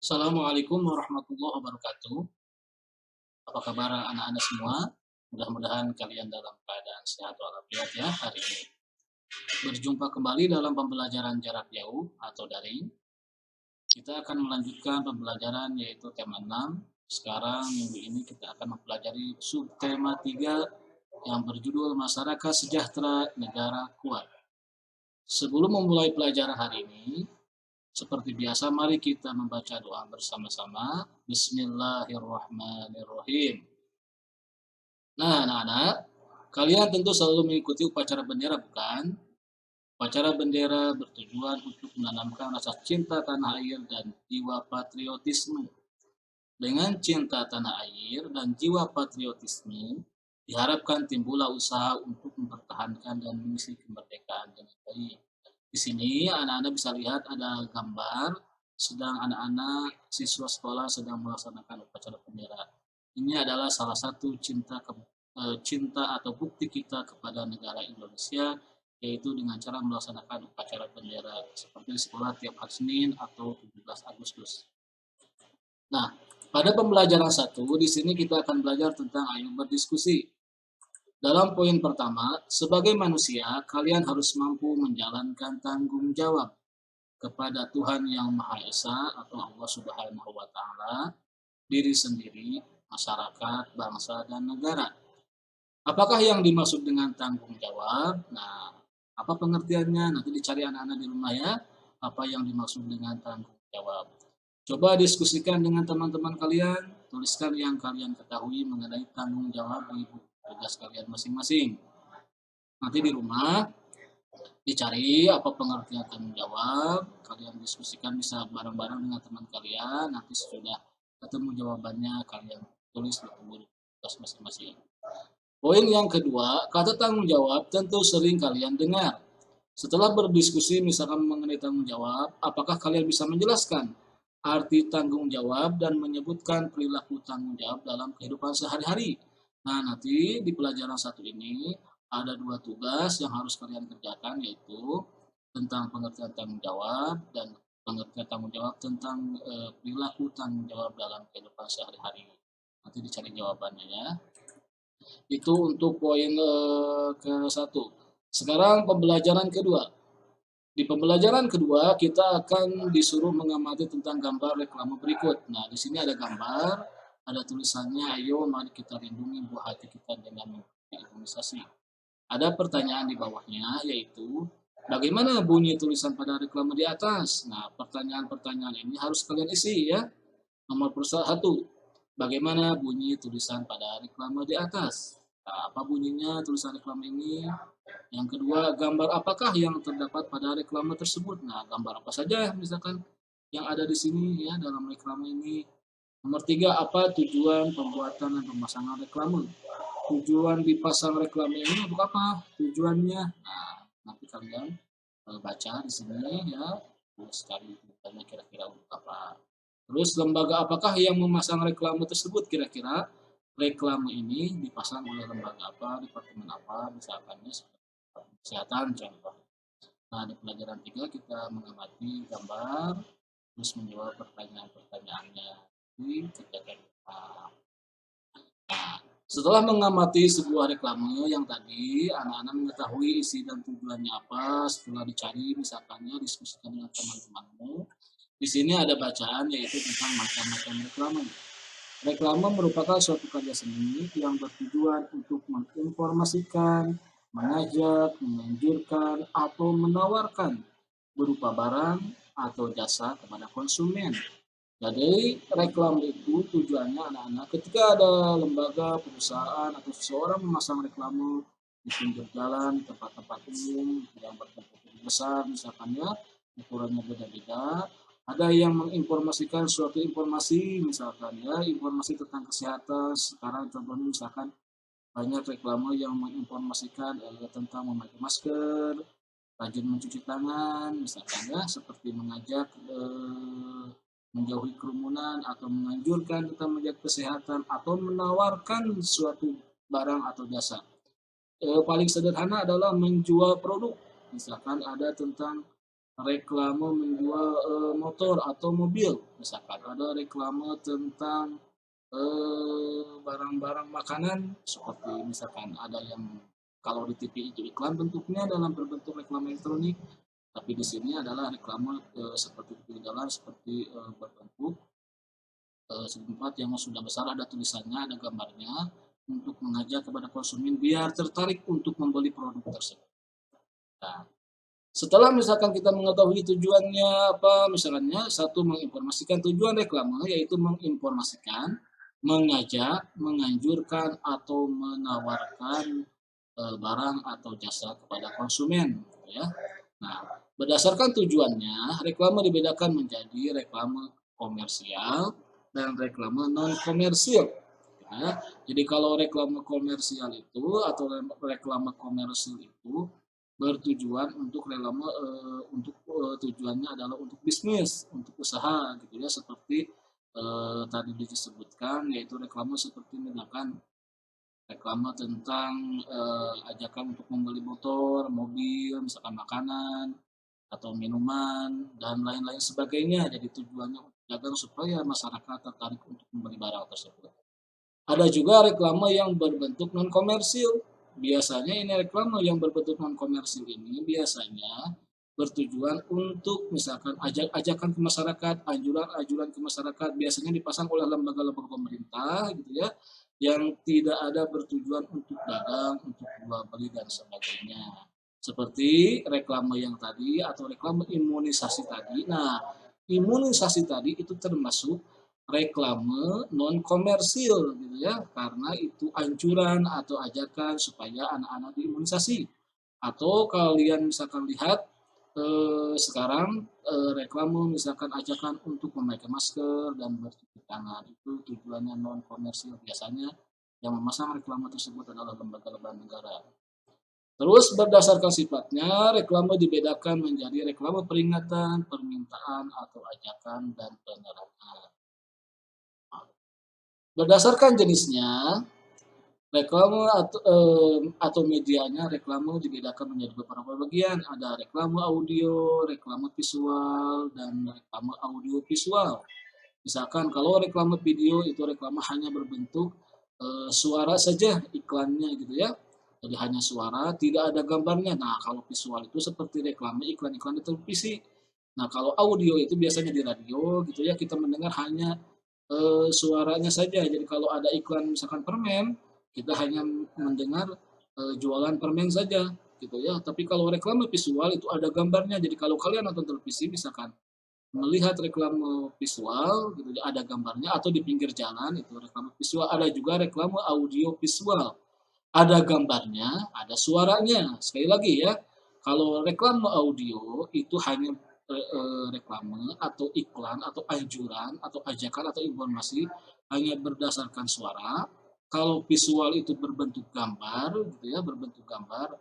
Assalamualaikum warahmatullahi wabarakatuh. Apa kabar anak-anak semua? Mudah-mudahan kalian dalam keadaan sehat walafiat ya hari ini. Berjumpa kembali dalam pembelajaran jarak jauh atau daring. Kita akan melanjutkan pembelajaran yaitu tema 6. Sekarang minggu ini kita akan mempelajari subtema 3 yang berjudul Masyarakat Sejahtera Negara Kuat. Sebelum memulai pelajaran hari ini, seperti biasa, mari kita membaca doa bersama-sama. Bismillahirrahmanirrahim. Nah, anak-anak, kalian tentu selalu mengikuti upacara bendera, bukan? Upacara bendera bertujuan untuk menanamkan rasa cinta tanah air dan jiwa patriotisme. Dengan cinta tanah air dan jiwa patriotisme, diharapkan timbullah usaha untuk mempertahankan dan mengisi kemerdekaan dengan baik. Di sini anak-anak bisa lihat ada gambar sedang anak-anak siswa sekolah sedang melaksanakan upacara bendera. Ini adalah salah satu cinta atau bukti kita kepada negara Indonesia, yaitu dengan cara melaksanakan upacara bendera seperti di sekolah tiap hari Senin atau 17 Agustus. Nah, pada pembelajaran 1 di sini kita akan belajar tentang ayo berdiskusi. Dalam poin pertama, sebagai manusia, kalian harus mampu menjalankan tanggung jawab kepada Tuhan Yang Maha Esa atau Allah Subhanahu wa Ta'ala, diri sendiri, masyarakat, bangsa, dan negara. Apakah yang dimaksud dengan tanggung jawab? Nah, apa pengertiannya? Nanti dicari anak-anak di rumah ya. Apa yang dimaksud dengan tanggung jawab? Coba diskusikan dengan teman-teman kalian, tuliskan yang kalian ketahui mengenai tanggung jawab di buku tugas kalian masing-masing. Nanti di rumah dicari apa pengertian tanggung jawab, kalian diskusikan bisa bareng-bareng dengan teman kalian, nanti sudah ketemu jawabannya kalian tulis di buku tugas masing-masing. Poin yang kedua, kata tanggung jawab tentu sering kalian dengar. Setelah berdiskusi misalkan mengenai tanggung jawab, apakah kalian bisa menjelaskan arti tanggung jawab dan menyebutkan perilaku tanggung jawab dalam kehidupan sehari-hari? Nah, nanti di pelajaran 1 ini ada 2 tugas yang harus kalian kerjakan, yaitu tentang pengertian tanggung jawab dan pengertian tanggung jawab tentang perilaku tanggung jawab dalam kehidupan sehari-hari. Nanti dicari jawabannya ya. Itu untuk poin ke-1. Sekarang pembelajaran kedua. Di pembelajaran kedua kita akan disuruh mengamati tentang gambar reklame berikut. Nah, di sini ada gambar, ada tulisannya, ayo mari kita lindungi buah hati kita dengan mengikuti imunisasi. Ada pertanyaan di bawahnya, yaitu bagaimana bunyi tulisan pada reklame di atas? Nah, pertanyaan-pertanyaan ini harus kalian isi ya. Nomor 1, bagaimana bunyi tulisan pada reklame di atas? Nah, apa bunyinya tulisan reklame ini? Yang kedua, gambar apakah yang terdapat pada reklame tersebut? Nah, gambar apa saja misalkan yang ada di sini ya dalam reklame ini. Nomor 3, apa tujuan pembuatan dan pemasangan reklame? Tujuan dipasang reklame ini untuk apa? Tujuannya. Nah, nanti kalian baca di sini ya. Sekali ditanya kira-kira untuk apa. Terus lembaga apakah yang memasang reklame tersebut kira-kira? Reklame ini dipasang oleh lembaga apa, departemen apa, misalkannya kesehatan contoh. Nah, di pelajaran 3 kita mengamati gambar, terus menjawab pertanyaan-pertanyaannya. Ini kerjakan. Nah, setelah mengamati sebuah reklame yang tadi, anak-anak mengetahui isi dan tujuannya apa, setelah dicari misalkannya diskusikan dengan teman-temanmu. Di sini ada bacaan yaitu tentang macam-macam reklame. Reklame merupakan suatu karya seni yang bertujuan untuk menginformasikan, mengajak, menganjurkan, atau menawarkan berupa barang atau jasa kepada konsumen. Jadi reklame itu tujuannya anak-anak ketika ada lembaga, perusahaan, atau seseorang memasang reklame di pinggir jalan, tempat-tempat umum yang berbentuk besar misalkan ya, ukurannya beda-beda, ada yang menginformasikan suatu informasi misalkan ya, informasi tentang kesehatan. Sekarang contohnya misalkan banyak reklame yang menginformasikan tentang memakai masker, rajin mencuci tangan misalkan ya, seperti mengajak menjauhi kerumunan atau menganjurkan tentang menjaga kesehatan atau menawarkan suatu barang atau jasa. Paling sederhana adalah menjual produk, misalkan ada tentang reklame menjual motor atau mobil, misalkan ada reklame tentang barang-barang makanan seperti misalkan ada yang kalau di TV itu iklan bentuknya dalam berbentuk reklame elektronik, tapi di sini adalah reklame seperti di dalam seperti berbentuk tempat yang sudah besar ada tulisannya, ada gambarnya untuk mengajak kepada konsumen biar tertarik untuk membeli produk tersebut. Nah, setelah misalkan kita mengetahui tujuannya apa, misalnya satu menginformasikan tujuan reklame yaitu menginformasikan, mengajak, menganjurkan atau menawarkan barang atau jasa kepada konsumen, ya. Nah, berdasarkan tujuannya, reklame dibedakan menjadi reklame komersial dan reklame non komersial. Ya. Jadi kalau reklame komersial itu atau reklame komersil itu bertujuan untuk reklame untuk tujuannya adalah untuk bisnis, untuk usaha gitu ya seperti tadi disebutkan yaitu reklame seperti misalkan reklame tentang ajakan untuk membeli motor, mobil, misalkan makanan atau minuman dan lain-lain sebagainya. Jadi tujuannya agar supaya masyarakat tertarik untuk membeli barang tersebut. Ada juga reklame yang berbentuk non komersil. Biasanya ini reklame yang berbentuk non komersil ini biasanya bertujuan untuk misalkan ajak-ajakan ke masyarakat, anjuran-anjuran ke masyarakat biasanya dipasang oleh lembaga-lembaga pemerintah gitu ya yang tidak ada bertujuan untuk dagang, untuk jual beli dan sebagainya. Seperti reklame yang tadi atau reklame imunisasi tadi. Nah, imunisasi tadi itu termasuk reklame non komersil gitu ya karena itu anjuran atau ajakan supaya anak-anak diimunisasi atau kalian misalkan lihat sekarang reklame misalkan ajakan untuk memakai masker dan bercuci tangan itu tujuannya non komersil biasanya yang memasang reklame tersebut adalah lembaga-lembaga negara. Terus berdasarkan sifatnya, reklame dibedakan menjadi reklame peringatan, permintaan, atau ajakan, dan penerangan. Berdasarkan jenisnya, reklame atau medianya reklame dibedakan menjadi beberapa bagian. Ada reklame audio, reklame visual, dan reklame audio visual. Misalkan kalau reklame video itu reklame hanya berbentuk suara saja iklannya gitu ya. Jadi hanya suara, tidak ada gambarnya. Nah, kalau visual itu seperti reklame iklan-iklan di televisi. Nah, kalau audio itu biasanya di radio gitu ya, kita mendengar hanya suaranya saja. Jadi kalau ada iklan misalkan permen, kita hanya mendengar jualan permen saja gitu ya. Tapi kalau reklame visual itu ada gambarnya. Jadi kalau kalian nonton televisi misalkan melihat reklame visual gitu ya, ada gambarnya atau di pinggir jalan itu reklame visual. Ada juga reklame audio visual. Ada gambarnya, ada suaranya. Sekali lagi ya, kalau reklame audio itu hanya reklame atau iklan atau anjuran atau ajakan atau informasi hanya berdasarkan suara. Kalau visual itu berbentuk gambar, gitu ya, berbentuk gambar.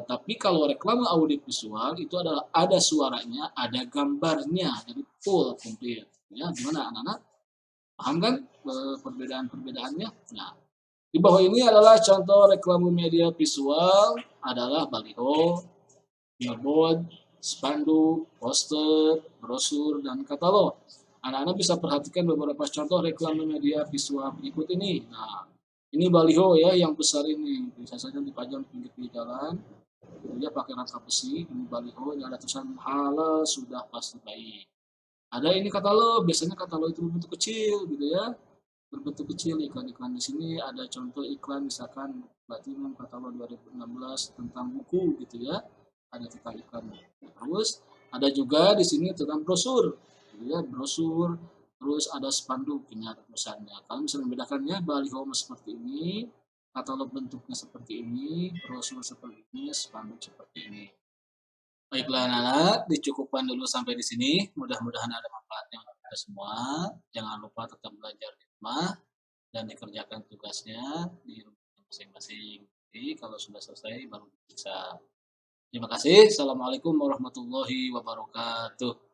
Tapi kalau reklame audio visual itu adalah ada suaranya, ada gambarnya, jadi full komplit. Ya, gimana anak-anak? Paham kan perbedaan-perbedaannya? Nah, di bawah ini adalah contoh reklame media visual adalah baliho, billboard, spanduk, poster, brosur, dan katalog. Anak-anak bisa perhatikan beberapa contoh reklame media visual berikut ini. Nah, ini baliho ya yang besar ini, bisa saja dipajang di pinggir jalan. Dia pakai rangka besi, ini baliho, ini ada tulisan halal sudah pasti baik. Ada ini katalog, biasanya katalog itu berbentuk kecil gitu ya berbentuk kecil iklan-iklan di sini ada contoh iklan misalkan Platinum katalog 2016 tentang buku gitu ya ada tentang iklan terus ada juga di sini tentang brosur gitu ya brosur terus ada spanduk ini ada tulisannya kalau misalnya membedakannya baliho seperti ini katalog bentuknya seperti ini brosur seperti ini spanduk seperti ini. Baiklah anak-anak, dicukupkan dulu sampai di sini. Mudah-mudahan ada manfaatnya untuk kita semua. Jangan lupa tetap belajar di rumah dan dikerjakan tugasnya di rumah masing-masing. Jadi kalau sudah selesai baru bisa. Terima kasih. Assalamualaikum warahmatullahi wabarakatuh.